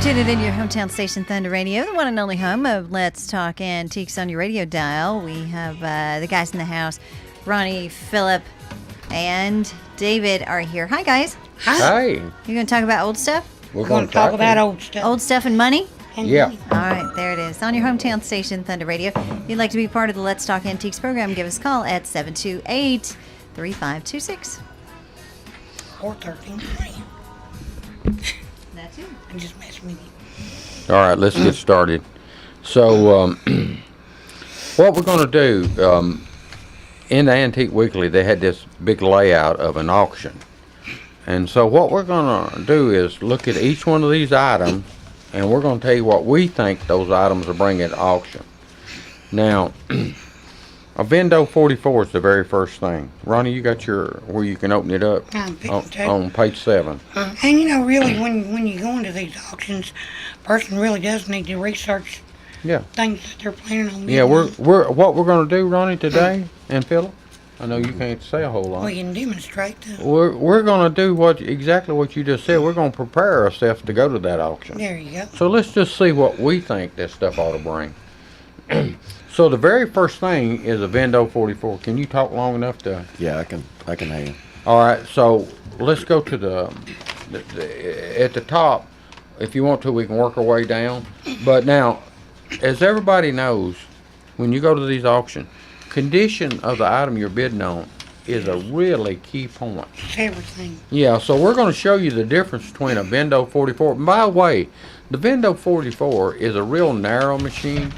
tuned in your hometown station, Thunder Radio, the one and only home of Let's Talk Antiques on your radio dial. We have the guys in the house, Ronnie, Philip, and David are here. Hi, guys. Hi. You're going to talk about old stuff? We're going to talk about old stuff. Old stuff and money? And Yeah. money. All right, there it is. On your hometown station, Thunder Radio. If you'd like to be part of the Let's Talk Antiques program, give us a call at 728-3526. Or 13. That's it. I just messed with you. All right, let's get started. So, what we're going to do, in the Antique Weekly, they had this big layout of an auction. And so what we're going to do is look at each one of these items, and we're going to tell you what we think those items will bring at auction. Now, a Vendo 44 is the very first thing. Ronnie, you got your, where you can open it up? I'm fixing to. On page 7. And you know, really, when you go into these auctions, a person really does need to research Yeah. things that they're planning on Yeah, getting. what we're going to do, Ronnie, today, and Philip, I know you can't say a whole lot. We can demonstrate the. We're going to do exactly what you just said. We're going to prepare ourselves to go to that auction. There you go. So let's just see what we think this stuff ought to bring. So the very first thing is a Vendo 44. Can you talk long enough to? Yeah, I can hang. All right. So let's go to the at the top. If you want to, we can work our way down. But now, as everybody knows, when you go to these auctions, condition of the item you're bidding on is a really key point. It's everything. Yeah, so we're going to show you the difference between a Vendo 44. And by the way, the Vendo 44 is a real narrow machine,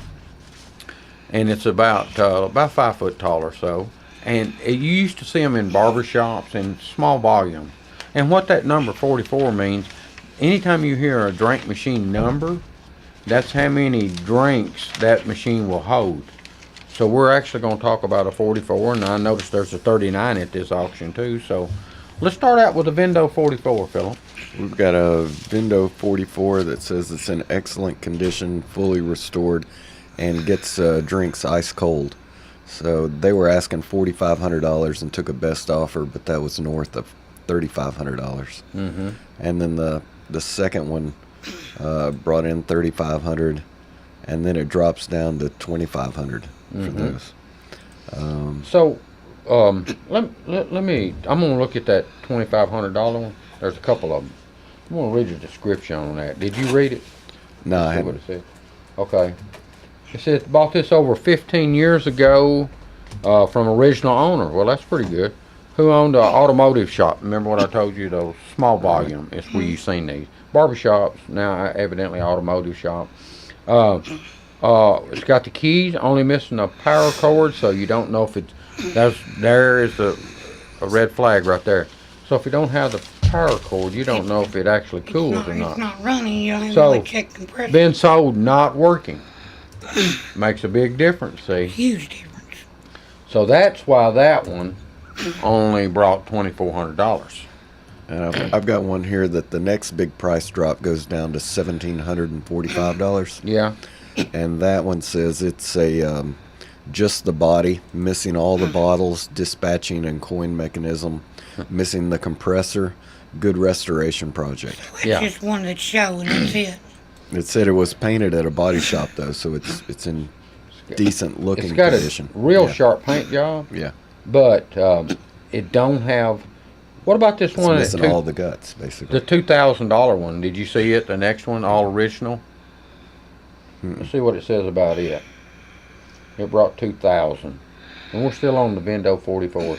and it's about 5 foot tall or so. And you used to see them in barber shops in small volume. And what that number 44 means, anytime you hear a drink machine number, that's how many drinks that machine will hold. So we're actually going to talk about a 44, and I noticed there's a 39 at this auction too. So let's start out with a Vendo 44, Philip. We've got a Vendo 44 that says it's in excellent condition, fully restored, and gets drinks ice cold. So they were asking $4,500 and took a best offer, but that was north of $3,500. Mm-hmm. And then the second one brought in $3,500, and then it drops down to $2,500 for those. So let me. I'm going to look at that $2,500 one. There's a couple of them. I'm going to read the description on that. Did you read it? No, I See what it haven't. said. Okay. It says bought this over 15 years ago from original owner. Well, that's pretty good. Who owned an automotive shop? Remember what I told you? Those small volume is where you've seen these. Barbershops, now evidently automotive shop. It's got the keys, only missing a power cord, so you don't know if it's. There is a red flag right there. So if you don't have the power cord, you don't know if it actually cools or It's not. not running. You don't So, really check compressor. Been sold, not working. Makes a big difference, see. Huge difference. So that's why that one only brought $2,400. And I've got one here that the next big price drop goes down to $1,745. Yeah. And that one says it's a just the body, missing all the bottles, dispatching and coin mechanism, missing the compressor, good restoration project. It's Yeah. just one that's showing. That's it. It said it was painted at a body shop though, so it's in decent looking It's got condition. a real Yeah. sharp paint job, Yeah, but it don't have. What about this it's one? missing all the guts basically. The $2,000 one. Did you see it? The next one, all original. Let's see what it says about it. It brought 2,000, and we're still on the Vendo 44.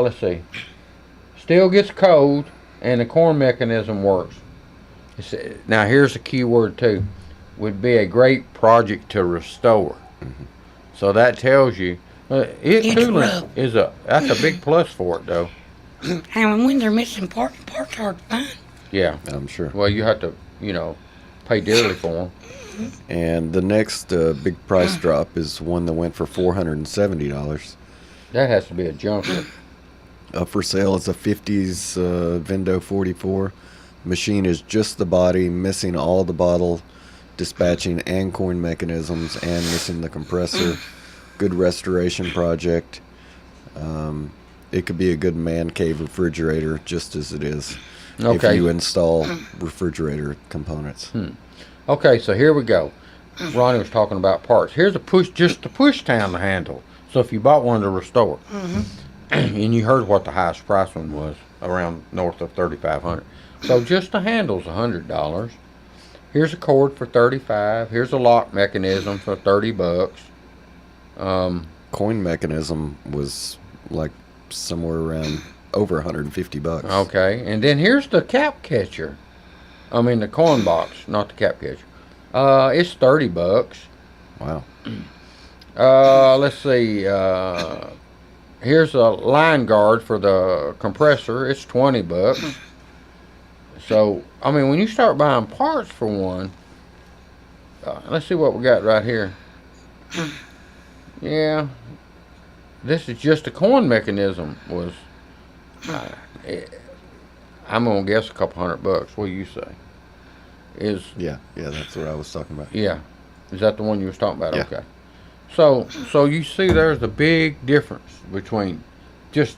Let's see. Still gets cold, and the corn mechanism works. Now here's the key word too. Would be a great project to restore. So that tells you It's cooling rough. that's a big plus for it though. And when they're missing parts hard to find. Yeah. I'm sure. Well, you have to, pay dearly for them. And the next big price drop is one that went for $470. That has to be a junker. Up for sale is a 50s Vendo 44. Machine is just the body, missing all the bottle dispatching and coin mechanisms, and missing the compressor. Good restoration project. It could be a good man cave refrigerator just as it is. if Okay. you install refrigerator components. Okay, so here we go. Ronnie was talking about parts. Here's just the push down handle. So if you bought one to restore, and you heard what the highest price one was, around north of $3,500. So just the handle's $100. Here's a cord for $35. Here's a lock mechanism for $30. Coin mechanism was like somewhere around over 150 bucks. Okay, and then here's the cap catcher. I mean the coin box, not the cap catcher. It's $30. Wow. Let's see. Here's a line guard for the compressor. It's $20. So I mean, when you start buying parts for one, let's see what we got right here. Yeah, this is just a coin mechanism. Was I'm gonna guess a couple $100. What do you say? Yeah, that's what I was talking about. Yeah, is that the one you was talking about? Yeah. Okay. So you see, there's a big difference between just.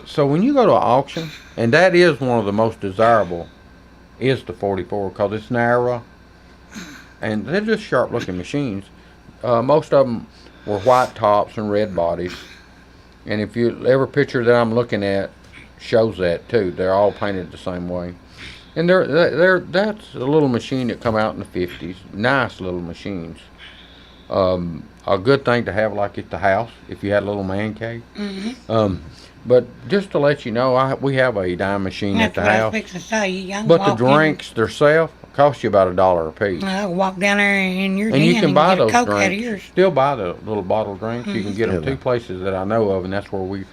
So when you go to an auction, and that is one of the most desirable, is the 44 because it's narrow, and they're just sharp-looking machines. Most of them were white tops and red bodies, and if you every picture that I'm looking at shows that too. They're all painted the same way, and that's a little machine that come out in the 50s. Nice little machines. A good thing to have like at the house if you had a little man cave. But just to let you know, we have a dime machine That's at the what I was house. fixing to say. You can But the walk in- drinks themselves cost you about $1 a piece. walk down there in your And den you can and buy get a those Coke out of drinks. yours. Still buy the little bottle drinks. You can get them Yeah. two places that I know of, and that's where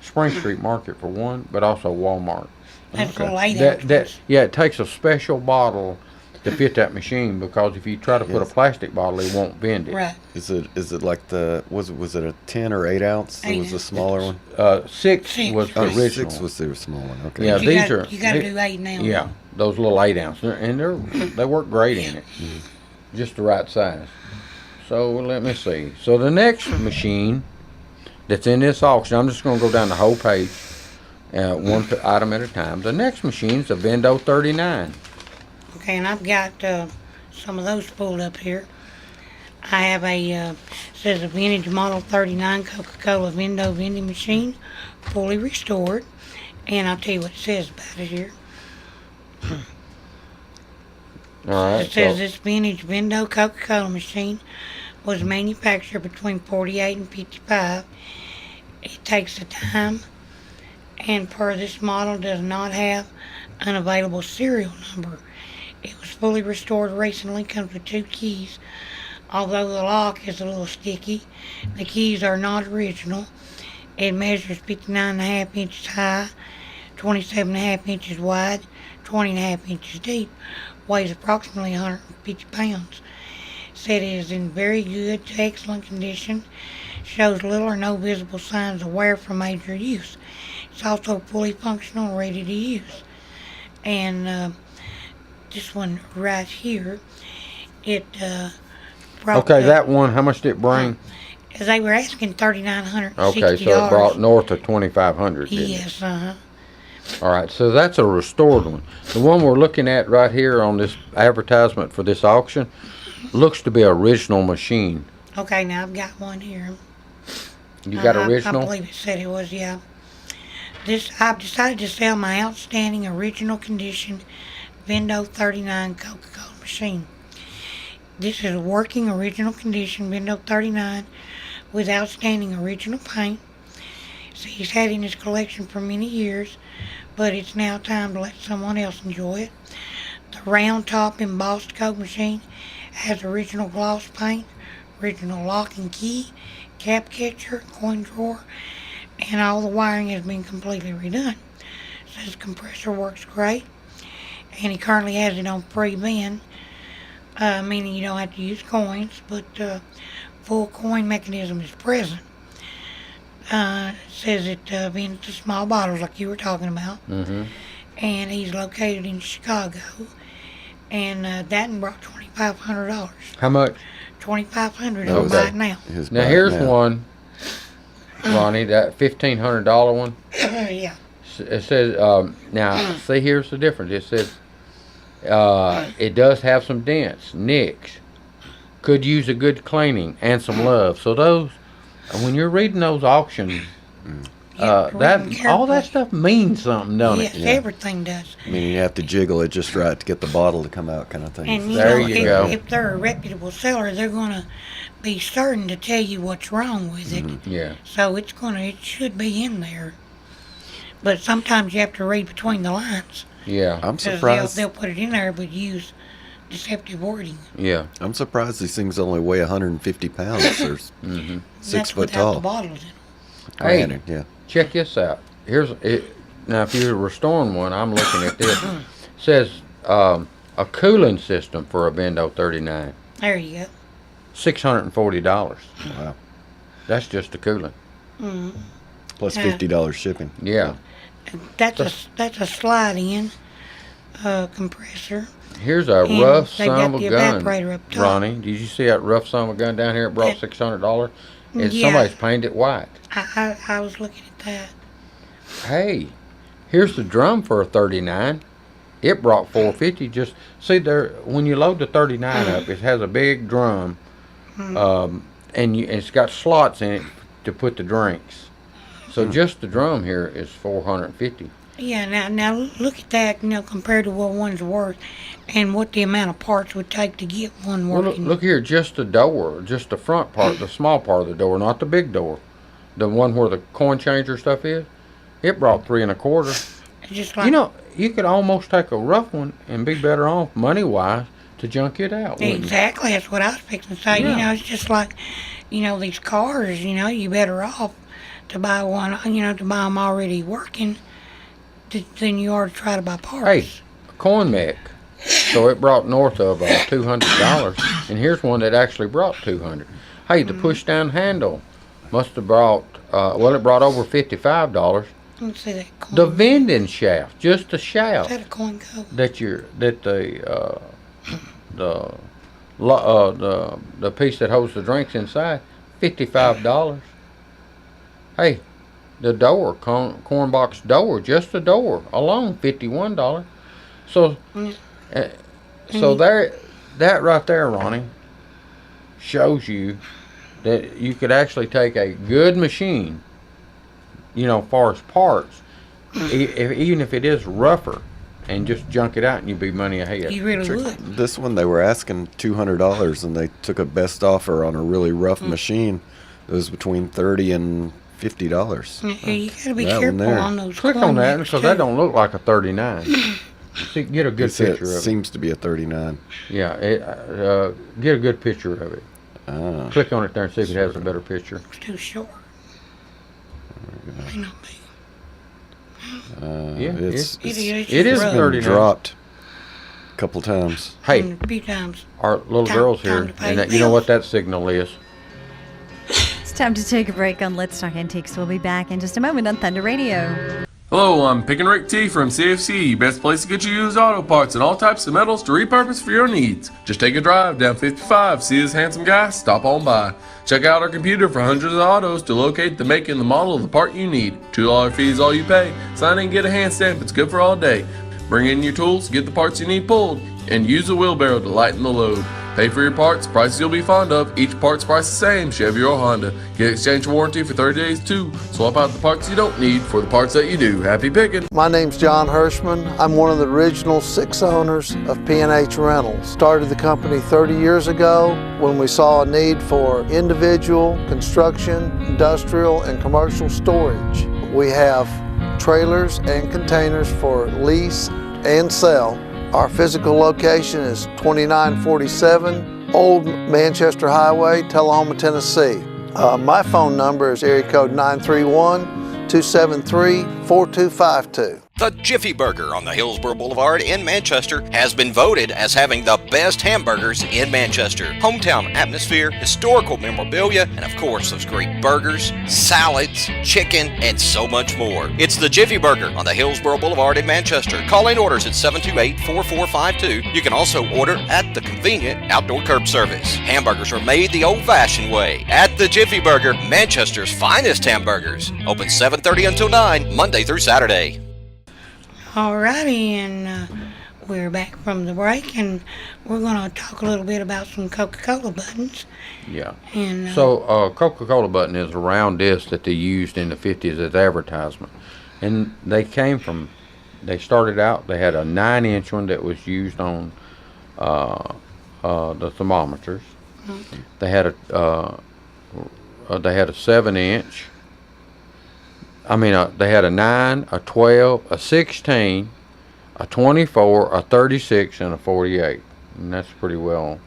Spring Street Market for one, but also Walmart. That's Okay. little 8 Yeah, it takes a special bottle to fit that machine because if you try to put a Yes. plastic bottle, it won't bend it. Right. Is it like was it a 10 or 8 ounce? That 8 was the ounce. smaller one. 6 Six. was the Oh, original. 6 was the small one. Okay. Yeah, You these gotta- are. You got to they- do 8 now. Yeah, those little 8 ounce, they work great in it, just the right size. So let me see. So the next machine that's in this auction, I'm just going to go down the whole page, one item at a time. The next machine is a Vendo 39. Okay, and I've got some of those pulled up here. I have says a vintage model 39 Coca-Cola Vendo vending machine, fully restored. And I'll tell you what it says about it here. All right. It says So, this vintage Vendo Coca-Cola machine was manufactured between 48 and 55. It takes the time, and per this model does not have an available serial number. It was fully restored recently, comes with 2 keys. Although the lock is a little sticky, the keys are not original. It measures 59.5 inches high, 27.5 inches wide, 20.5 inches deep, weighs approximately 150 pounds. Said it is in very good to excellent condition, shows little or no visible signs of wear from major use. It's also fully functional and ready to use. And this one right here, it brought okay, the- that one, how much did it bring? they were asking $3,960. Okay, so it brought north of 2,500. didn't it? Yes, All right, so that's a restored one. The one we're looking at right here on this advertisement for this auction looks to be original machine. Okay, now I've got one here. You got I original? believe it said it was, yeah. I've decided to sell my outstanding original condition Vendo 39 Coca-Cola machine. This is a working original condition Vendo 39 with outstanding original paint. So he's had it in his collection for many years, but it's now time to let someone else enjoy it. The round top embossed Coke machine has original gloss paint, original lock and key, cap catcher, coin drawer, and all the wiring has been completely redone. Says compressor works great, and he currently has it on free bin, meaning you don't have to use coins, but full coin mechanism is present. It says it vends to small bottles like you were talking about, and he's located in Chicago, and that one brought $2,500. How much? $2,500 That on was buy it now. his Now buy here's now. one, Ronnie, that $1,500 one. Yeah. It says now. See, here's the difference. It says it does have some dents, nicks. Could use a good cleaning and some love. So those, when you're reading those auctions, that all that stuff means something, don't Yes, it? everything does. I mean, you have to jiggle it just right to get the bottle to come out, kind of thing. And There know, you go. if they're a reputable seller, they're gonna be certain to tell you what's wrong with it. Yeah. So it should be in there. But sometimes you have to read between the lines. Yeah. I'm 'Cause surprised. they'll put it in there but use deceptive wording. Yeah. I'm surprised these things only weigh 150 pounds. They're Mm-hmm. 6 That's foot without the tall. bottles in them. Hey. Granted, yeah. Check this out. Here's it. Now, if you're restoring one, I'm looking at this. It says a cooling system for a Bendo 39, There you go. $640. Wow. That's just the cooling. Plus Yeah. $50 shipping. Yeah. That's a slide-in compressor. Here's a And rough they've son got of a the gun, evaporator up top. Ronnie. Did you see that rough son of a gun down here? It brought That- $600. It's Yeah. somebody's painted it white. I was looking at that. Hey, here's the drum for a 39. It brought $450. Just see there when you load the 39 up, it has a big drum, and it's got slots in it to put the drinks. So just the drum here is $450. Yeah, now look at that, compared to what one's worth and what the amount of parts would take to get one Well, working. look here, just the door, just the front part, the small part of the door, not the big door, the one where the coin changer stuff is. It brought $325. It's just like, You know, you could almost take a rough one and be better off money wise to junk it out. wouldn't you? exactly, that's what I was fixing to say. Yeah. It's just like, these cars, you better off to buy one, to buy them already working than you are to try to buy parts. Hey, a coin mech. So it brought north of $200, and here's one that actually brought $200. Hey, the push down handle must have brought it brought over $55. Let's see that coin. The vending shaft, just the Is shaft that a coin code? that the piece that holds the drinks inside, $55. Hey, the door, corn box door, just the door alone, $51. So, that right there, Ronnie, shows you that you could actually take a good machine, far as parts, even if it is rougher, and just junk it out and you'd be money ahead. You really would. This one, they were asking $200, and they took a best offer on a really rough machine. It was between $30 and $50. Yeah, you gotta be That one careful there. on those Click coin on that mechs, because too. that don't look like a 39. See, get a good It picture of it. seems to be a 39. Yeah, get a good picture of it. Ah, Click on it there and see if it has a better picture. It's too short. May not be. Yeah, it's It is it is rough. been 39. dropped a couple times. Hey, A few times. our little Time- girl's time here, to pay and the you know what bills. that signal is. It's time to take a break on Let's Talk Antiques. We'll be back in just a moment on Thunder Radio. Hello, I'm Pick and Rick T from CFC, best place to get you used auto parts and all types of metals to repurpose for your needs. Just take a drive down 55, see this handsome guy, stop on by. Check out our computer for hundreds of autos to locate the make and the model of the part you need. $2 fee is all you pay. Sign in and get a hand stamp, it's good for all day. Bring in your tools, get the parts you need pulled, and use a wheelbarrow to lighten the load. Pay for your parts, prices you'll be fond of. Each part's price the same, Chevy or Honda. Get exchange warranty for 30 days too. Swap out the parts you don't need for the parts that you do. Happy picking! My name's John Hirschman. I'm one of the original 6 owners of P&H Rentals. Started the company 30 years ago when we saw a need for individual, construction, industrial, and commercial storage. We have trailers and containers for lease and sell. Our physical location is 2947 Old Manchester Highway, Tullahoma, Tennessee. My phone number is area code 931-273-4252. The Jiffy Burger on the Hillsborough Boulevard in Manchester has been voted as having the best hamburgers in Manchester. Hometown atmosphere, historical memorabilia, and of course those great burgers, salads, chicken, and so much more. It's the Jiffy Burger on the Hillsborough Boulevard in Manchester. Call in orders at 728-4452. You can also order at the convenient outdoor curb service. Hamburgers are made the old-fashioned way at the Jiffy Burger, Manchester's finest hamburgers. Open 7:30 until 9, Monday through Saturday. Alrighty, and we're back from the break, and we're going to talk a little bit about some Coca-Cola buttons. Yeah. And So, Coca-Cola button is a round disc that they used in the 50s as advertisement. And they started out, they had a 9-inch one that was used on the thermometers. They had a 7-inch. They had a 9, a 12, a 16, a 24, a 36, and a 48. And that's pretty well.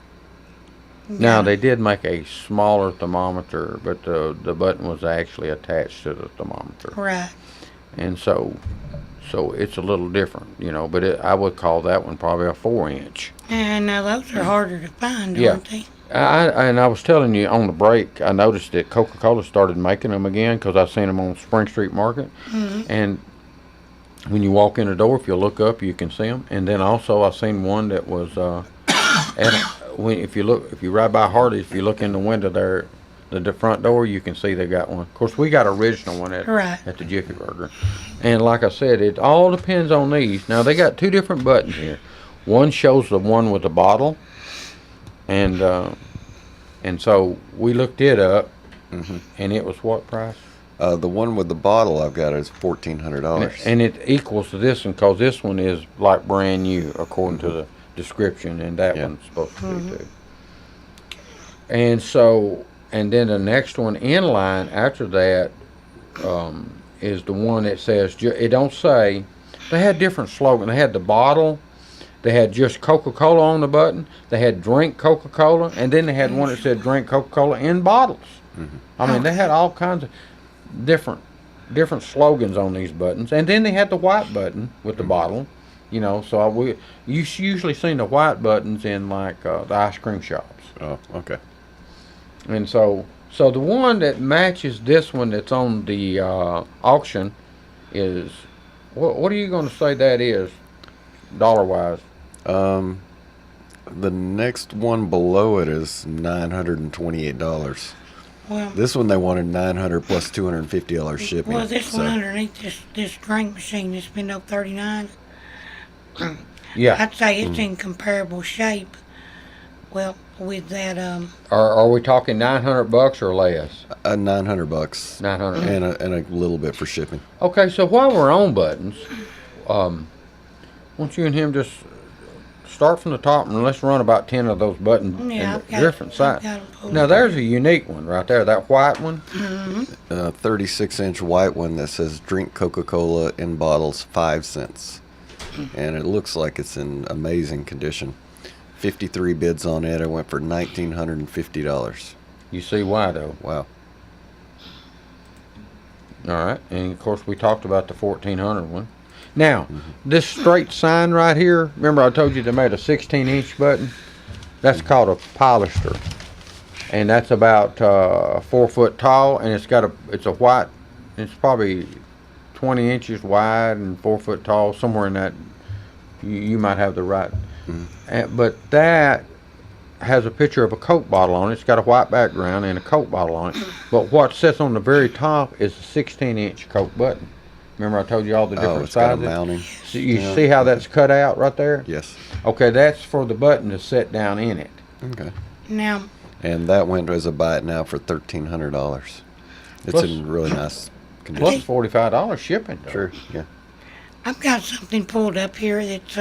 Now, they did make a smaller thermometer, but the button was actually attached to the thermometer. Right. And so it's a little different, but I would call that one probably a 4-inch. And those are harder to find, Yeah. aren't they? I was telling you on the break, I noticed that Coca-Cola started making them again because I seen them on Spring Street Market. And when you walk in the door, if you look up, you can see them. And then also I seen one that was if you ride by Hardee's, if you look in the window there, the front door, you can see they got one. Of course, we got original one at the Jiffy Burger. And like I said, it all depends on these. Now, they got 2 different buttons here. One shows the one with the bottle. And so we looked it up, and it was what price? The one with the bottle I've got is $1,400. And it equals to this one because this one is like brand new according to the description, and that one's supposed to be too. And so, and then the next one in line after that is the one that says, it don't say, they had different slogans. They had the bottle. They had just Coca-Cola on the button. They had drink Coca-Cola, and then they had one that said drink Coca-Cola in bottles. They had all kinds of different slogans on these buttons, and then they had the white button with the bottle. So you usually seen the white buttons in like the ice cream shops. Oh, okay. And so the one that matches this one that's on the auction is what are you going to say that is, dollar wise? The next one below it is $928. Well, This one they wanted $900 plus $250 shipping. well, this so- one underneath this drink machine, this Bendo 39, Yeah. I'd say it's in comparable shape. Well, with that, Are we talking $900 or less? $900 $900. and a little bit for shipping. Okay, so while we're on buttons, why don't you and him just start from the top and let's run about 10 of those buttons Yeah, in I've got- different I've sizes. got 'em pulled Now up. there's a unique one right there, that white one. 36-inch white one that says drink Coca-Cola in bottles 5 cents. And it looks like it's in amazing condition. 53 bids on it. It went for $1,950. You see why though. Wow. All right, and of course we talked about the 1400 one. Now, this straight sign right here, remember I told you they made a 16-inch button? That's called a polyester. And that's about 4 foot tall, and it's a white, it's probably 20 inches wide and 4 foot tall, somewhere in that, you might have the right. But that has a picture of a Coke bottle on it. It's got a white background and a Coke bottle on it. But what sits on the very top is a 16-inch Coke button. Remember I told you all the different It's got a sizes? mounting. So you see how that's cut out right there? Yes. Okay, that's for the button to sit down in it. Okay. now, And that went as a buy it now for $1,300. It's Plus- in really nice Plus condition. $45 shipping. though. True. Yeah. I've got something pulled up here that's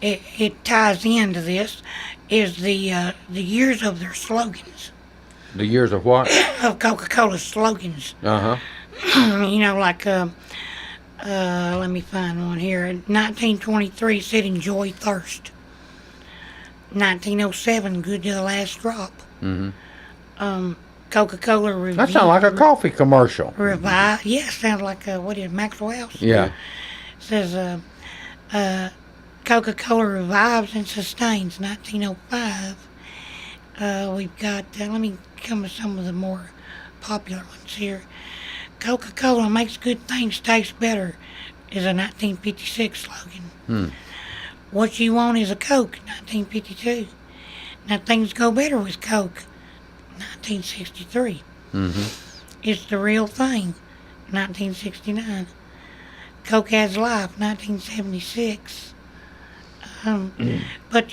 it ties into this. Is the years of their slogans, The years of what? of Coca-Cola slogans. Uh-huh. Like let me find one here. 1923 said enjoy thirst. 1907 good to the last drop. Coca-Cola review. That sounds like a coffee commercial. Revive. Yeah, sounds like what is it, Maxwell's? Yeah. Says Coca-Cola revives and sustains. 1905. We've got. Let me come with some of the more popular ones here. Coca-Cola makes good things taste better is a 1956 slogan. What you want is a Coke, 1952. Now things go better with Coke, 1963. It's the real thing, 1969. Coke has life, 1976. But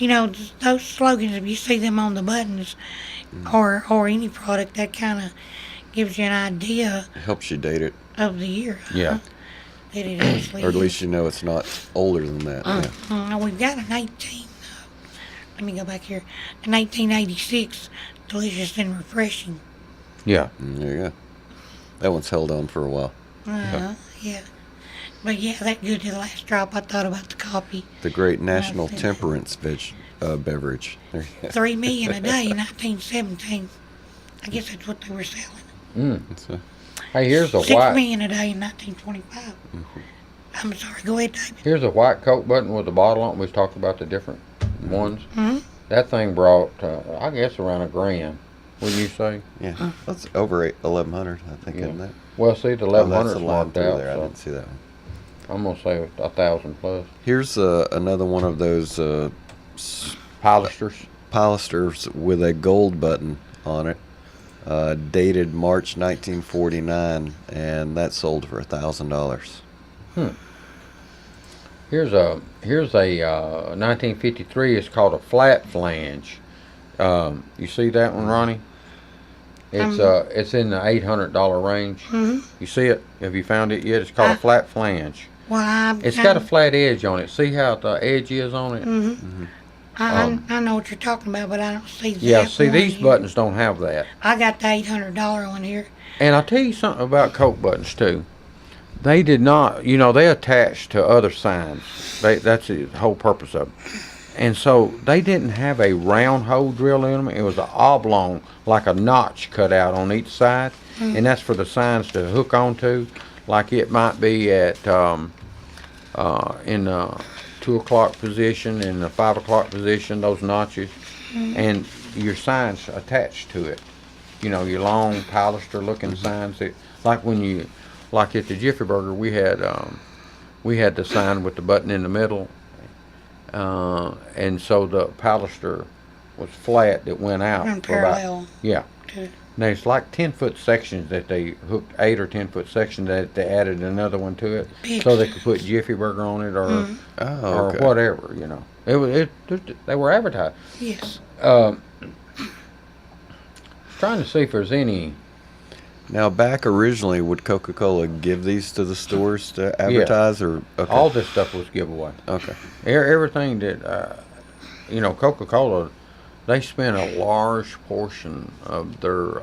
those slogans, if you see them on the buttons or any product, that kind of gives you an idea It helps you date it, of the year. Yeah. That it actually or at least is. you know it's not older than that. Yeah. We've got an 18. Let me go back here. A 1986, delicious and refreshing. Yeah. There you go. That one's held on for a while. Yeah. But yeah, that good to the last drop. I thought about the coffee. The great national That's it. temperance beverage. There you go. 3 million a day in 1917. I guess that's what they were selling. It's a- Hey, here's a 6 white. million a day in 1925. I'm sorry. Go ahead, David. Here's a white Coke button with a bottle on it. We've talked about the different ones. That thing brought, I guess, around $1,000. Wouldn't you say? yeah, that's over 1,100, I think, isn't that? Well, see, the Oh, that's 1100 the is line marked through out. there. I So didn't see that one. I'm gonna say 1,000 plus. Here's another one of those Pilisters. pilisters with a gold button on it, dated March 1949, and that sold for $1,000. Here's a 1953. It's called a flat flange. You see that one, Ronnie? It's in the $800 range. You see it? Have you found it yet? It's called a flat flange. Well, It's got a flat edge on it. See how the edge is on it? I know what you're talking about, but I don't see that. Yeah. See, one these here. buttons don't have that. I got the $800 one here. And I'll tell you something about Coke buttons too. They did not, they attach to other signs. That's the whole purpose of it. And so they didn't have a round hole drilled in them. It was an oblong, like a notch cut out on each side. And that's for the signs to hook onto. Like it might be at in the 2 o'clock position, in the 5 o'clock position, those notches. And your signs attached to it. Your long pilaster looking signs that, like at the Jiffy Burger, we had the sign with the button in the middle, and so the pilaster was flat that went out And for about, parallel. yeah. to- Now it's like 10-foot sections that they hooked, 8 or 10-foot sections that they added another one to it, so they could put Jiffy Burger on it or Oh, or okay. whatever. They were advertised. Yes. Trying to see if there's any. Now, back originally, would Coca-Cola give these to the stores to advertise, or okay? All this stuff was giveaway. Okay. Everything that, Coca-Cola, they spent a large portion of their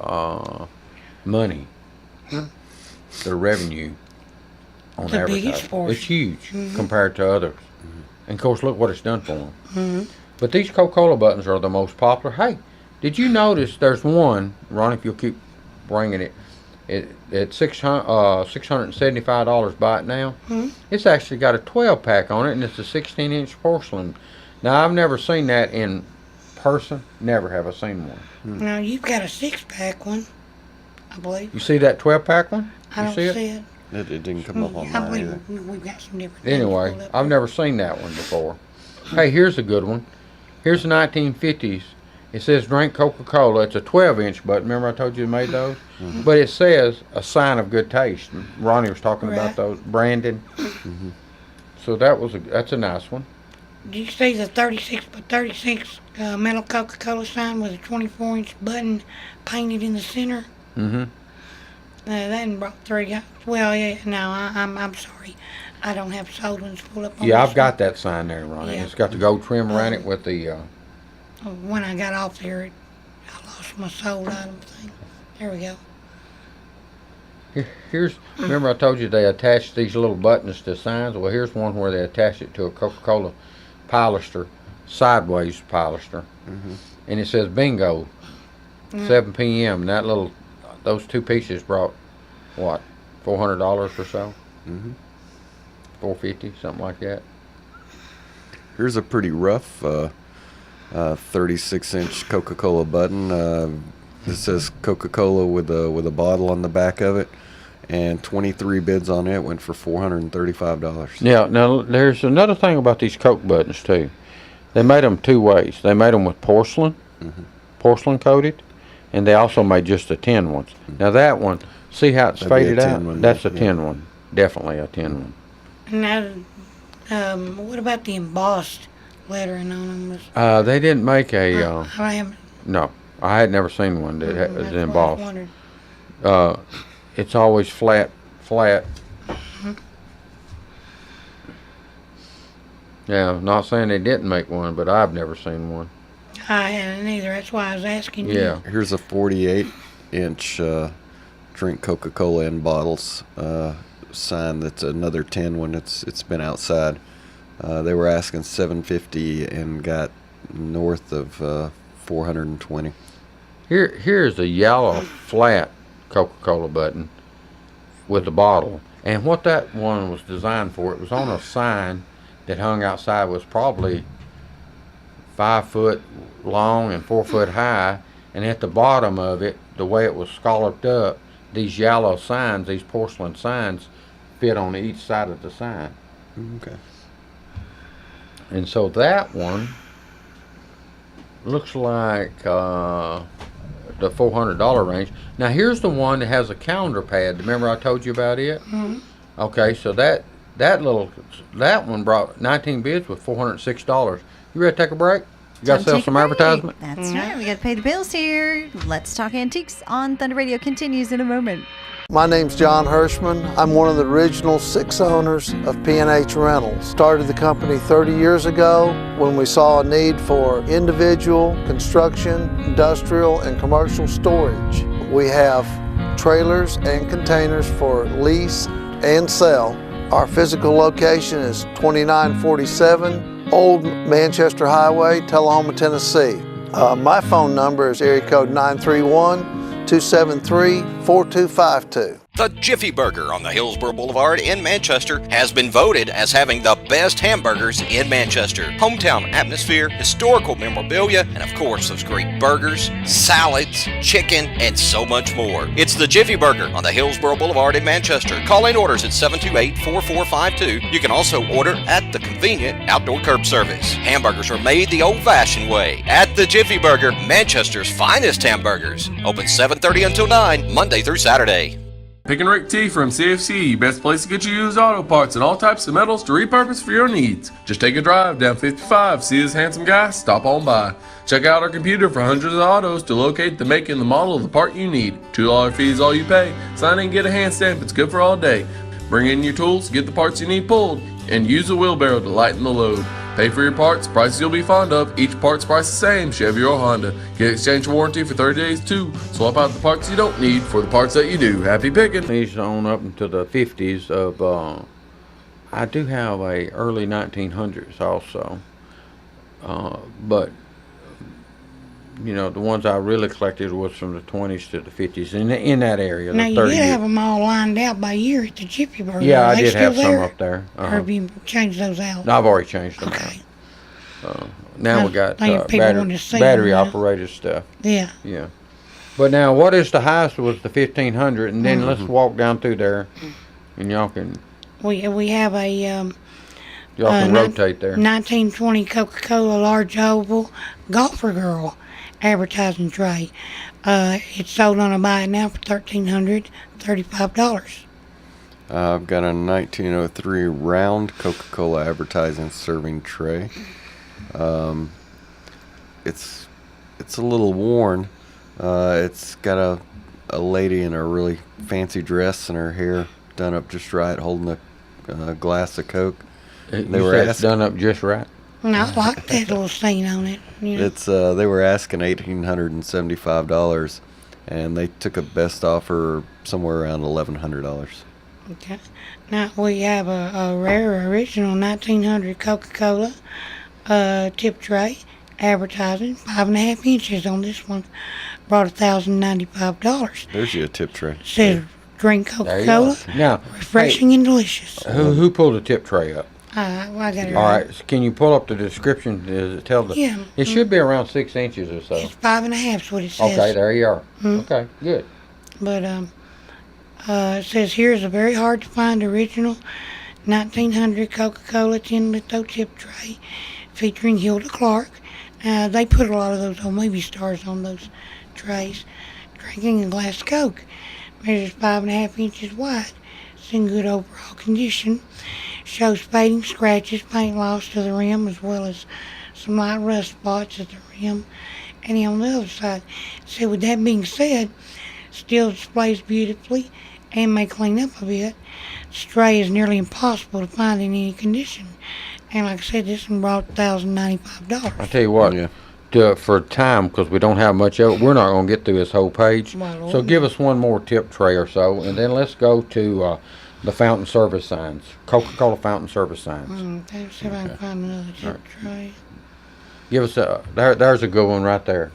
money, their revenue, on The advertising. biggest portion. It's huge compared to others. And of course, look what it's done for them. But these Coca-Cola buttons are the most popular. Hey, did you notice there's one, Ron, if you'll keep bringing it, it's $675 buy it now. It's actually got a 12-pack on it, and it's a 16-inch porcelain. Now, I've never seen that in person. Never have I seen one. Now, you've got a 6-pack one, I believe. You see that 12-pack one? I You don't see it? see it. It didn't come up on I mine either. believe we've got some different things Anyway, pulled up I've here. never seen that one before. Hey, here's a good one. Here's the 1950s. It says drink Coca-Cola. It's a 12-inch button. Remember I told you they made those? But it says a sign of good taste. Ronnie was talking about Right. those. Brandon. So that's a nice one. Do you see the 36 by 36 metal Coca-Cola sign with a 24-inch button painted in the center? Mm-hmm. That brought 3. Well, yeah, no, I'm sorry. I don't have sold ones pulled up on Yeah, this I've got that sign there, Ronnie. Yeah. It's got the gold trim around it with the. one. When I got off there, I lost my sold item thing. There we go. Remember I told you they attached these little buttons to signs? Well, here's one where they attach it to a Coca-Cola pilaster, sideways pilaster. And it says bingo, 7 p.m. And those two pieces brought, what, $400 or so? $450, something like that. Here's a pretty rough 36-inch Coca-Cola button. It says Coca-Cola with a bottle on the back of it, and 23 bids on it went for $435. Yeah, now there's another thing about these Coke buttons too. They made them two ways. They made them with porcelain, porcelain coated, and they also made just the tin ones. Now that one, see how it's That'd be a faded tin out? one, That's a yeah. tin one. Definitely a tin one. Now, what about the embossed lettering on them? They didn't make a. I haven't. No, I had never seen one that was That's what I embossed. wondered. It's always flat. Yeah, not saying they didn't make one, but I've never seen one. I hadn't either. That's why I was asking you. Yeah. Here's a 48-inch drink Coca-Cola in bottles sign. That's another 10 when it's been outside. They were asking $750 and got north of 420. Here's a yellow flat Coca-Cola button with the bottle, and what that one was designed for, it was on a sign that hung outside, was probably 5 foot long and 4 foot high, and at the bottom of it, the way it was scalloped up, these yellow signs, these porcelain signs, fit on each side of the sign. Okay. And so that one looks like the $400 range. Now here's the one that has a calendar pad. Remember I told you about it? Mm-hmm. Okay, so that one brought 19 bids with $406. You ready to take a break? You got to Time sell take some a break. advertisement? That's right. We got to pay the bills here. Let's Talk Antiques on Thunder Radio continues in a moment. My name's John Hirschman. I'm one of the original 6 owners of P&H Rentals. Started the company 30 years ago when we saw a need for individual, construction, industrial, and commercial storage. We have trailers and containers for lease and sell. Our physical location is 2947 Old Manchester Highway, Tullahoma, Tennessee. My phone number is area code 931-273-4252. The Jiffy Burger on the Hillsborough Boulevard in Manchester has been voted as having the best hamburgers in Manchester. Hometown atmosphere, historical memorabilia, and of course those great burgers, salads, chicken, and so much more. It's the Jiffy Burger on the Hillsborough Boulevard in Manchester. Call in orders at 728-4452. You can also order at the convenient outdoor curb service. Hamburgers are made the old-fashioned way at the Jiffy Burger, Manchester's finest hamburgers. Open 7:30 until 9, Monday through Saturday. Pick and Rick T from CFC, best place to get you used auto parts and all types of metals to repurpose for your needs. Just take a drive down 55, see this handsome guy, stop on by. Check out our computer for hundreds of autos to locate the make and the model of the part you need. $2 fee is all you pay. Sign in and get a hand stamp, it's good for all day. Bring in your tools, get the parts you need pulled, and use a wheelbarrow to lighten the load. Pay for your parts, prices you'll be fond of. Each part's price the same, Chevy or Honda. Get exchange warranty for 30 days too. Swap out the parts you don't need for the parts that you do. Happy picking. These on up into the 50s of, I do have a early 1900s also. But, you know, the ones I really collected was from the 20s to the 50s, in that area, Now, the you 30 did years. have them all lined out by year at the Jiffy Burger. Yeah, Are I they did have still some there? up there. Or have you changed those out? I've already changed them Okay. out. Now we got think people want to see them battery now. operated stuff. Yeah. Yeah. But now, what is the highest was the 1500, and then let's walk down through there, and y'all can We have a rotate there. 1920 Coca-Cola large oval golfer girl advertising tray. It's sold on a buy it now for $1,335. I've got a 1903 round Coca-Cola advertising serving tray. It's a little worn. It's got a lady in a really fancy dress and her hair done up just right, holding a glass of Coke. You They were said it's asking. done up just right. And I like that little scene on it. You know. It's they were asking $1,875, and they took a best offer somewhere around $1,100. Okay. Now we have a rare original 1900 Coca-Cola tip tray advertising, 5.5 inches on this one. Brought $1,095. There's your tip tray. Says drink There you go. Coca-Cola, Now, refreshing and delicious. who pulled the tip tray up? Well, I got it All right. right, so can you pull up the description? Does it tell the? Yeah. It should be around 6 inches or so. It's 5.5 is what it says. Okay, there you are. Okay, good. But it says here's a very hard to find original 1900 Coca-Cola 10 litho tip tray featuring Hilda Clark. They put a lot of those old movie stars on those trays. Drinking a glass of Coke. Measures 5.5 inches wide. It's in good overall condition. Shows fading scratches, paint loss to the rim, as well as some light rust spots at the rim. And on the other side. So with that being said, still displays beautifully and may clean up a bit. Stray is nearly impossible to find in any condition. And like I said, this one brought I $1,095. tell you what, Yeah. for time, because we don't have much of it, we're not going to get through this whole page. My Lord. So give us one more tip tray or so, and then let's go to the fountain service signs, Coca-Cola fountain service signs. Let's see if I can find another tip tray. Give us there's a good one right there.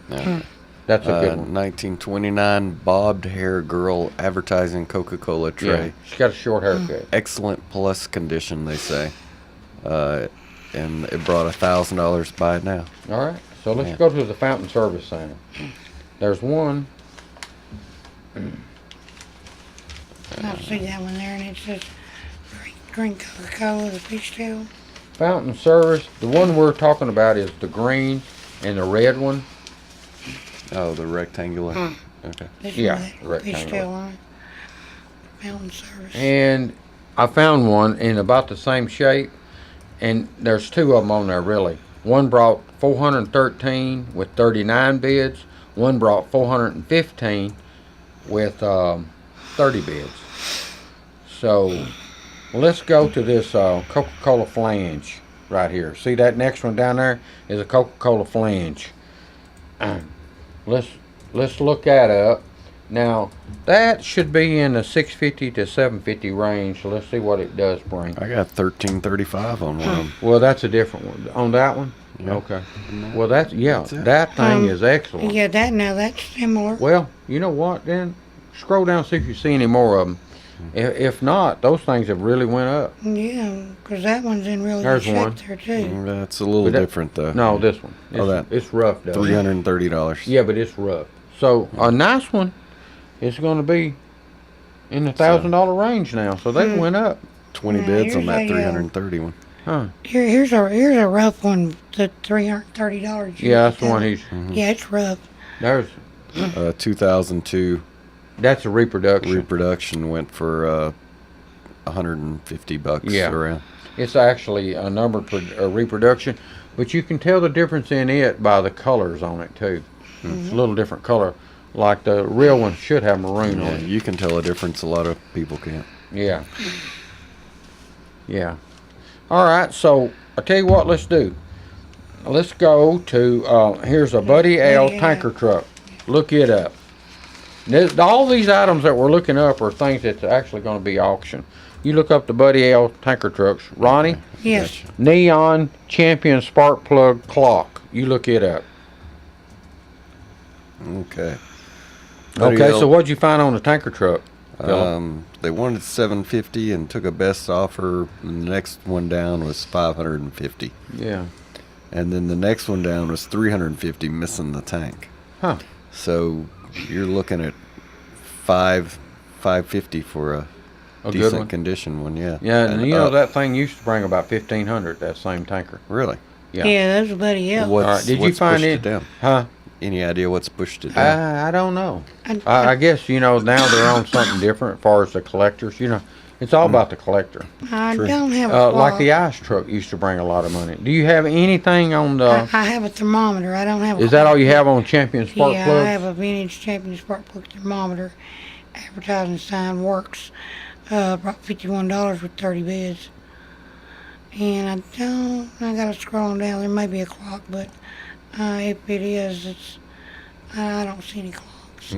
That's a good one. 1929 bobbed hair girl advertising Coca-Cola Yeah, tray. she's got a short haircut. Excellent plus condition, they say. And it brought $1,000. Buy it now. All right, so let's Yeah. go to the fountain service sign. There's one. I see that one there, and it says drink Coca-Cola, the fishtail. Fountain service. The one we're talking about is the green and the red one. Oh, the rectangular. Okay. This Yeah, one with that rectangular. fishtail on it. Fountain service. And I found one in about the same shape, and there's two of them on there really. One brought 413 with 39 bids. One brought 415 with 30 bids. So let's go to this Coca-Cola flange right here. See that next one down there is a Coca-Cola flange. Let's look that up. Now that should be in the 650 to 750 range. So let's see what it does bring. I got 1335 on one of them. Well, that's a different one. On that one? Yeah. Okay. Well, that's it. that thing is excellent. Yeah, that's similar. Well, you know what? Then scroll down, see if you see any more of them. If not, those things have really went up. Yeah, because that one's in really There's good shape one. there too. That's a little But that- different though. No, this one. It's, Oh, that. it's rough though. $330. Yeah, but it's rough. So a nice one is going to be in the $1,000 range now. So they went up. 20 Yeah, bids on here's that a, 330 one. Huh? Here's a rough one. The $330. Yeah, that's the one he's. Yeah, it's rough. There's. 2002 That's a reproduction. reproduction went for $150 Yeah. around. It's actually a numbered reproduction, but you can tell the difference in it by the colors on it too. It's a little different color. Like the real one should have maroon Yeah, on it. you can tell a difference. A lot of people can't. Yeah. Yeah. All right. So I tell you what. Let's do. Let's go to. Here's a Buddy L tanker truck. Look it up. All these items that we're looking up are things that's actually going to be auctioned. You look up the Buddy L tanker trucks. Ronnie, Yes. Neon Champion spark plug clock. You look it up. Okay. Okay. So what'd you find on the tanker truck? Phillip? They wanted 750 and took a best offer. And the next one down was 550, Yeah. and then the next one down was 350, missing the tank. Huh. So you're looking at 550 for a A good decent one. condition one. Yeah. Yeah, and you know up. that thing used to bring about 1,500. That same tanker. Really? Yeah. Yeah, that's Buddy L. What's, All right. Did you what's find pushed it? down? Huh? Any idea what's pushed it down? I don't know. I- I guess now they're on something different as far as the collectors. It's all about the collector. I True. don't have a Like clock. the ice truck used to bring a lot of money. Do you have anything on the? I have a thermometer. I don't have a Is that all clock. you have on Champion spark Yeah, plugs? I have a vintage Champion spark plug thermometer. Advertising sign works. Brought $51 with 30 bids. And I gotta scroll on down. There may be a clock, but if it is, I don't see any clocks.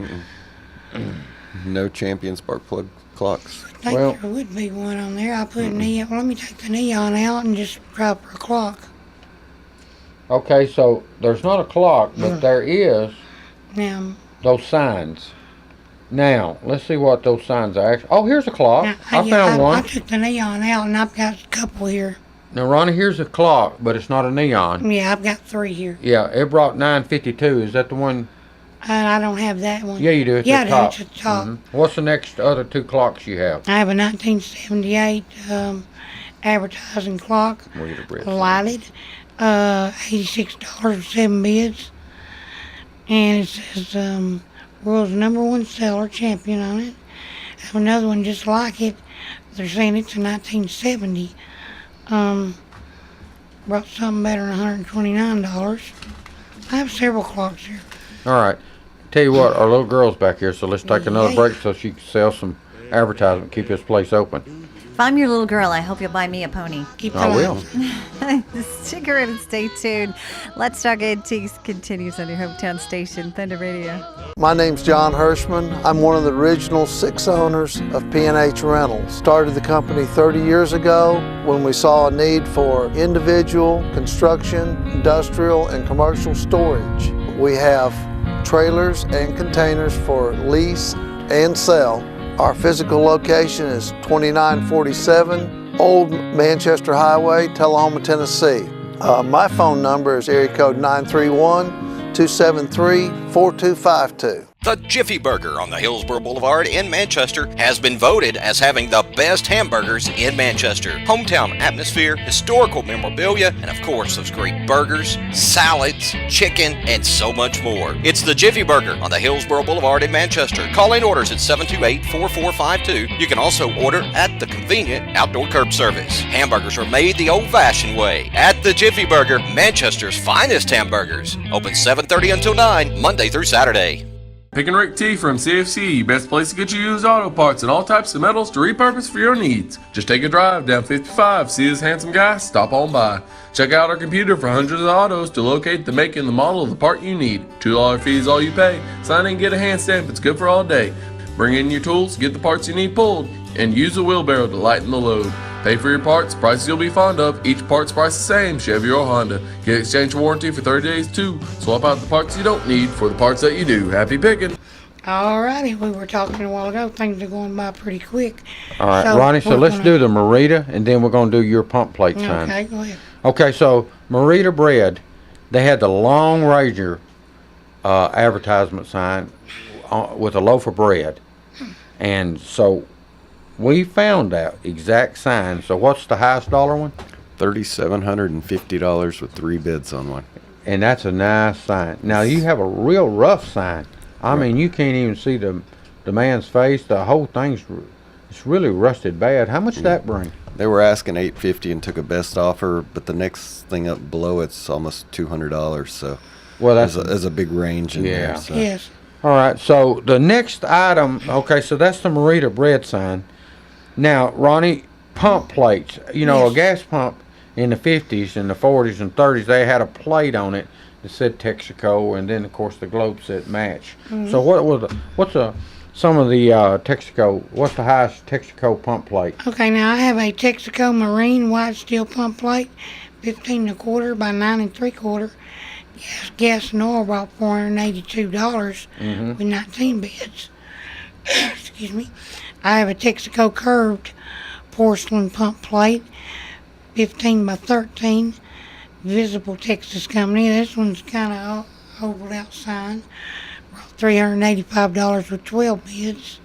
No Champion spark plug clocks. I think Well- there would be one on there. I put neon. Well, let me take the neon out and just try for a clock. Okay, so there's not a clock, but there is Now, those signs. Now let's see what those signs are. Actually, oh, here's a clock. now, I found I one. took the neon out, and I've got a couple here. Now, Ronnie, here's a clock, but it's not a neon. Yeah, I've got 3 here. Yeah, it brought 952. Is that the one? And I don't have that one. Yeah, you do. It's Yeah, at I the top. do. It's at the top. Mhm. What's the next other two clocks you have? I have a 1978 advertising clock, Wait a minute. lighted, $86 with 7 bids, and it says world's #1 seller champion on it. I have another one just like it. They're saying it's a 1970 Brought something better than $129. I have several clocks here. All right. Tell you what, our little girl's back here, so let's take another Yeah. break so she can sell some advertisement, keep this place open. If I'm your little girl, I hope you'll buy me a pony. Keep I the will. lights. Stick around and stay tuned. Let's Talk Antiques continues on your hometown station, Thunder Radio. My name's John Hirschman. I'm one of the original 6 owners of P&H Rentals. Started the company 30 years ago when we saw a need for individual, construction, industrial, and commercial storage. We have trailers and containers for lease and sell. Our physical location is 2947 Old Manchester Highway, Tullahoma, Tennessee. My phone number is area code 931-273-4252. The Jiffy Burger on the Hillsborough Boulevard in Manchester has been voted as having the best hamburgers in Manchester. Hometown atmosphere, historical memorabilia, and of course those great burgers, salads, chicken, and so much more. It's the Jiffy Burger on the Hillsborough Boulevard in Manchester. Call in orders at 728-4452. You can also order at the convenient outdoor curb service. Hamburgers are made the old-fashioned way at the Jiffy Burger, Manchester's finest hamburgers. Open 7:30 until 9, Monday through Saturday. Pick and Rick T from CFC, best place to get you used auto parts and all types of metals to repurpose for your needs. Just take a drive down 55, see this handsome guy, stop on by. Check out our computer for hundreds of autos to locate the make and the model of the part you need. $2 fee is all you pay. Sign in and get a hand stamp, it's good for all day. Bring in your tools, get the parts you need pulled, and use a wheelbarrow to lighten the load. Pay for your parts, prices you'll be fond of. Each part's price the same, Chevy or Honda. Get exchange warranty for 30 days too. Swap out the parts you don't need for the parts that you do. Happy picking. Alrighty, we were talking a while ago. Things are going by pretty quick. All right, Ronnie, so we're let's gonna- do the Merita, and then we're going to do your pump plate sign. Okay, go ahead. Okay, so Merita Bread, they had the Long Ranger advertisement sign with a loaf of bread. And so we found that exact sign. So what's the highest dollar one? $3,750 with 3 bids on one. And that's a nice sign. Now you have a real rough sign. I mean, you can't even see the man's face. The whole thing's it's really rusted bad. How much did that bring? They were asking $850 and took a best offer, but the next thing up below it's almost $200. So Well, there's a big range in Yeah. there. So. Yes. all right. So the next item. Okay, so that's the Merita Bread sign. Now, Ronnie, pump plates. You know, Yes. a gas pump in the 50s and the 40s and 30s, they had a plate on it that said Texaco, and then of course the globe said match. So what's some of the Texaco? What's the highest Texaco pump plate? Okay, now I have a Texaco Marine wide steel pump plate, 15 1/4 by 9 3/4. Gas and oil brought $482 with 19 bids. Excuse me. I have a Texaco curved porcelain pump plate, 15 by 13, Visible Texas Company. This one's kind of ovaled out sign. Brought $385 with 12 bids.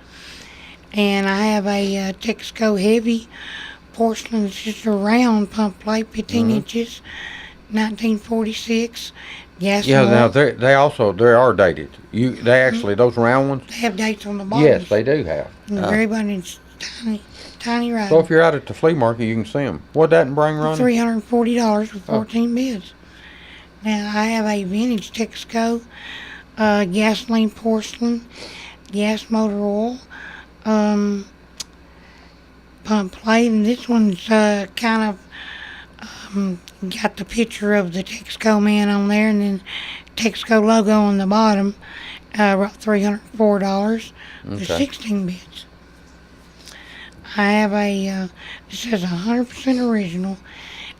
And I have a Texaco heavy porcelain, it's just a round pump plate, 15 inches, 1946. Gas Yeah, and now oil. they are dated. They actually those round ones. They have dates on the bottom. Yes, they do have. Everybody's tiny So right. if you're out at the flea market, you can see them. What'd that bring, Ronnie? $340 with 14 bids. Now I have a vintage Texaco gasoline porcelain, gas motor oil, pump plate, and this one's kind of got the picture of the Texaco man on there, and then Texaco logo on the bottom. About $304 with Okay. 16 bids. I have a, this says 100% original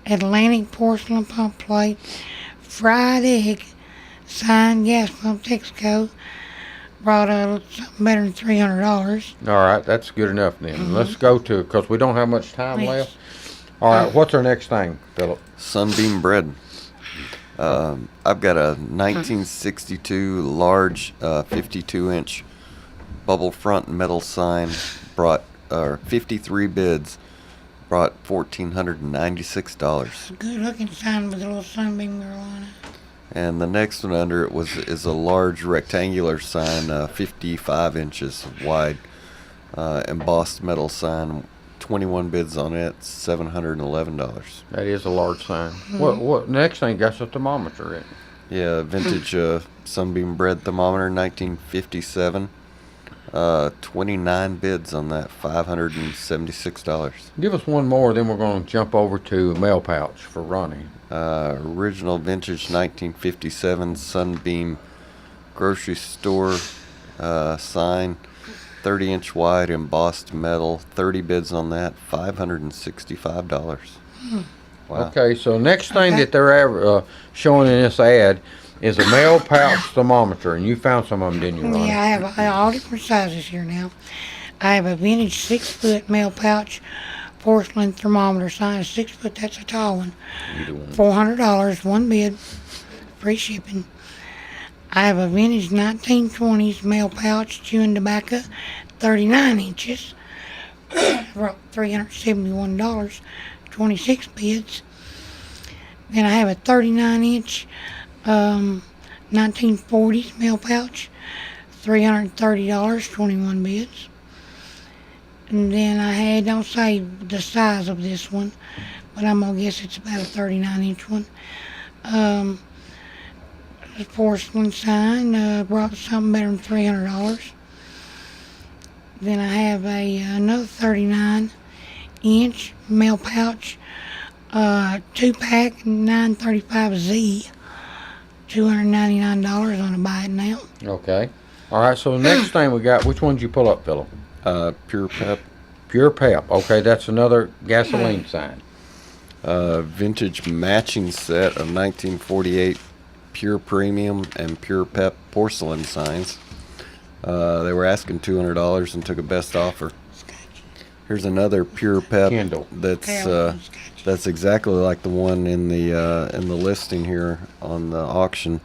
Atlantic porcelain pump plate, fried egg, signed gas pump Texaco. Brought something better than $300. All right, that's good enough then. Let's go to, because we don't have much time Yes. left. All right, what's our next thing, Philip? Sunbeam Bread. I've got a 1962 large 52-inch bubble front metal sign. Brought 53 bids. Brought $1,496. Good looking sign with a little sunbeam girl on it. And the next one under it is a large rectangular sign, 55 inches wide, embossed metal sign, 21 bids on it, $711. That is a large sign. What next thing got a thermometer in it? Yeah, vintage Sunbeam bred thermometer, 1957. 29 bids on that, $576. Give us one more, then we're going to jump over to mail pouch for Ronnie. Original vintage 1957 Sunbeam grocery store sign, 30-inch wide embossed metal, 30 bids on that, $565. Wow. Okay, so next thing that they're showing in this ad is a mail pouch thermometer, and you found some of them, didn't you, Ronnie? Yeah, I have all different sizes here now. I have a vintage 6-foot mail pouch porcelain thermometer, size 6 foot. That's a tall one. $400, one bid, free shipping. I have a vintage 1920s mail pouch chewing tobacco, 39 inches, for $371, 26 bids. Then I have a 39-inch 1940s mail pouch, $330, 21 bids. And then I had, don't say the size of this one, but I'm gonna guess it's about a 39-inch one. The porcelain sign brought something better than $300. Then I have another 39-inch mail pouch, 2-pack 935Z, $299 on a buy it now. Okay. All right, so the next thing we got, which one did you pull up, Philip? Pure Pep. Pure Pep. Okay, that's another gasoline sign. Vintage matching set of 1948 Pure Premium and Pure Pep porcelain signs. They were asking $200 and took a best offer. Here's another Pure Pep Kindle. that's exactly like the one in the listing here on the auction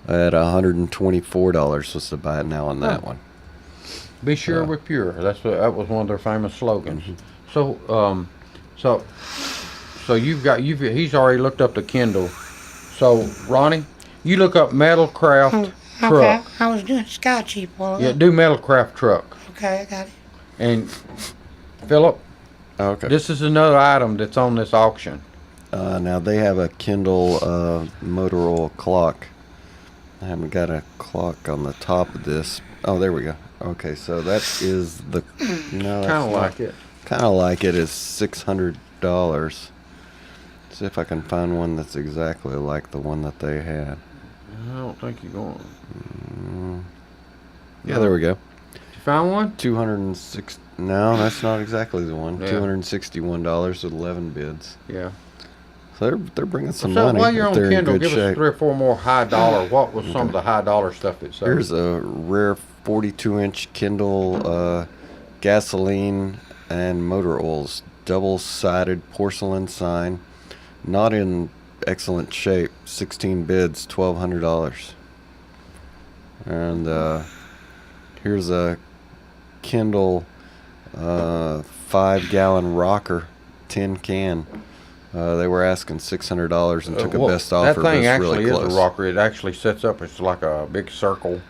at $124 was to buy it now on that one. Be sure we're pure. That was one of their famous slogans. So he's already looked up the Kindle. So Ronnie, you look up Metalcraft truck. Okay, I was doing Sky Cheap while ago. Yeah, do Metalcraft truck. Okay, I got it. And Philip, Okay. this is another item that's on this auction. Now they have a Kindle Motorola clock. I haven't got a clock on the top of this. Oh, there we go. Okay, so that is the no. Kind of like it. Kind of like it is $600. See if I can find one that's exactly like the one that they had. I don't think you're going. Yeah, there we go. Did you find one? 206. No, that's not exactly the one. Yeah. $261 with 11 bids. Yeah. So they're bringing some So money. while you're if on they're in Kindle, good give us shape. 3 or 4 more high dollar. What was some of the high dollar stuff that sold? Here's a rare 42-inch Kindle gasoline and motor oils, double-sided porcelain sign, not in excellent shape. 16 bids, $1,200. And here's a Kindle 5-gallon rocker, tin can. They were asking $600 and took a best offer. That thing but it's actually really is close. a rocker. It actually sets up. It's like a big circle,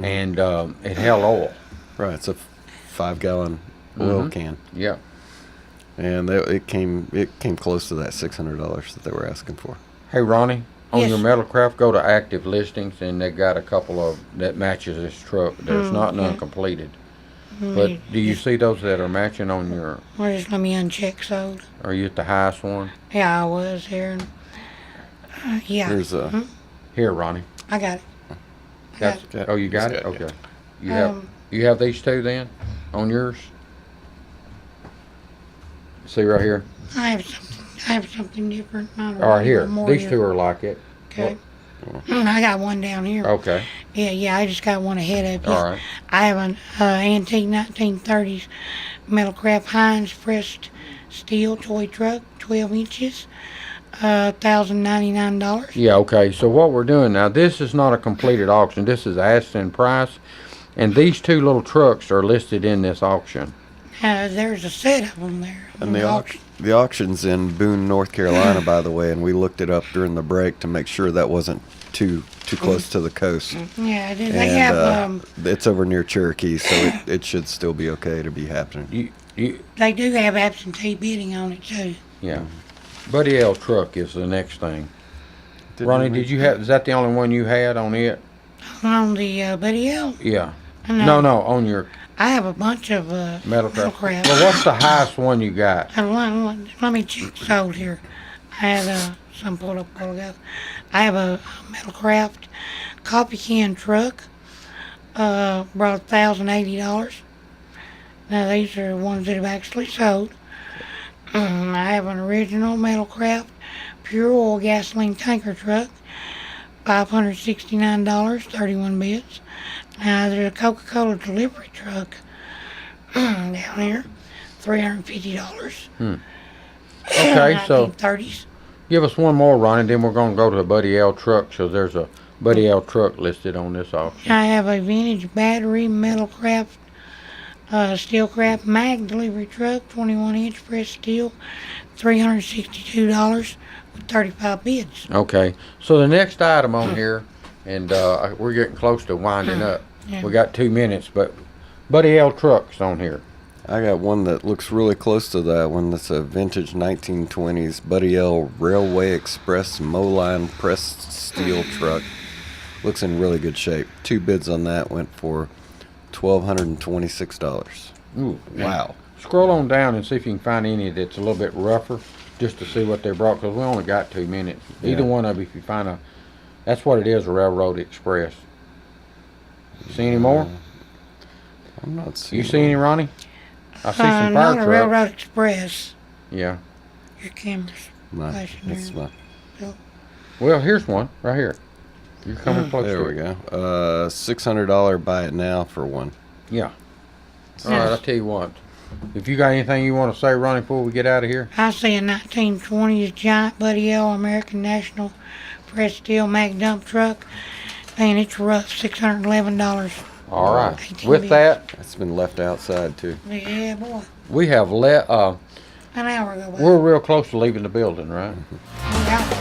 and it held oil. Right, it's a 5-gallon oil can. Yeah. And it came close to that $600 that they were asking for. Hey Ronnie, on Yes. your Metalcraft, go to active listings, and they got a couple of that matches this truck. There's not none completed. But do you see those that are matching on your? Well, just let me uncheck sold. Are you at the highest one? Yeah, I was here. And, yeah, Here's a Here, Ronnie. I got it. That's, Yeah. oh, you got He's it. got it, Okay. You have these two then on yours. See right here. I have something different. I don't All right, know, here. more These here. two are like it. Okay. I got one down here. Okay. Yeah, I just got one ahead of you. All right. I have an antique 1930s Metalcraft Heinz pressed steel toy truck, 12 inches, $1,099. Yeah, okay. So what we're doing now, this is not a completed auction. This is asking price. And these two little trucks are listed in this auction. There's a set of them there. and the auction's in Boone, North Carolina, by the way, and we looked it up during the break to make sure that wasn't too close to the coast. Yeah, they And have it's over near Cherokee, so it should still be okay to be happening. They do have absentee bidding on it too. Yeah. Buddy L truck is the next thing. Didn't Ronnie, we- did you have? Is that the only one you had on it? On the Buddy L. Yeah. No. No, on your I have a bunch of metal metal craft. craft. Well, what's the highest one you got? Let me check sold here. I had some pulled up a while ago. I have a metal craft coffee can truck. Brought $1,080. Now these are ones that have actually sold. I have an original metalcraft pure oil gasoline tanker truck, $569, 31 bids. Now there's a Coca-Cola delivery truck down here, $350. Okay, so 1930s. give us one more, Ronnie, then we're gonna go to Buddy L truck. So there's a Buddy L truck listed on this auction. I have a vintage battery metalcraft Steelcraft mag delivery truck, 21-inch pressed steel, $362 with 35 bids. Okay, so the next item on here, and we're getting close to winding up. Yeah. We got 2 minutes, but Buddy L trucks on here. I got one that looks really close to that one. That's a vintage 1920s Buddy L Railway Express Moline pressed steel truck. Looks in really good shape. 2 bids on that went for $1,226. Ooh, Wow. Scroll on down and see if you can find any that's a little bit rougher, just to see what they brought, because we only got 2 minutes. Either Yeah. one of you, if you find that's what it is, a Railroad Express. You see any more? I'm not seeing. You see any, Ronnie? I see some fire Not a trucks. Railroad Express. Yeah. Your camera's No, flashing that's there. not. Well, here's one right here. You're coming close There to we it. go. $600 buy it now for one. Yeah. All right, I'll tell you what. If you got anything you want to say, Ronnie, before we get out of here? I see a 1920s giant Buddy L American National pressed steel mag dump truck. Man, it's rough, $611. All right. 18 With bids. that, It's been left outside too. Yeah, boy. we have An hour ago. we're real close to leaving the building, right? Yeah.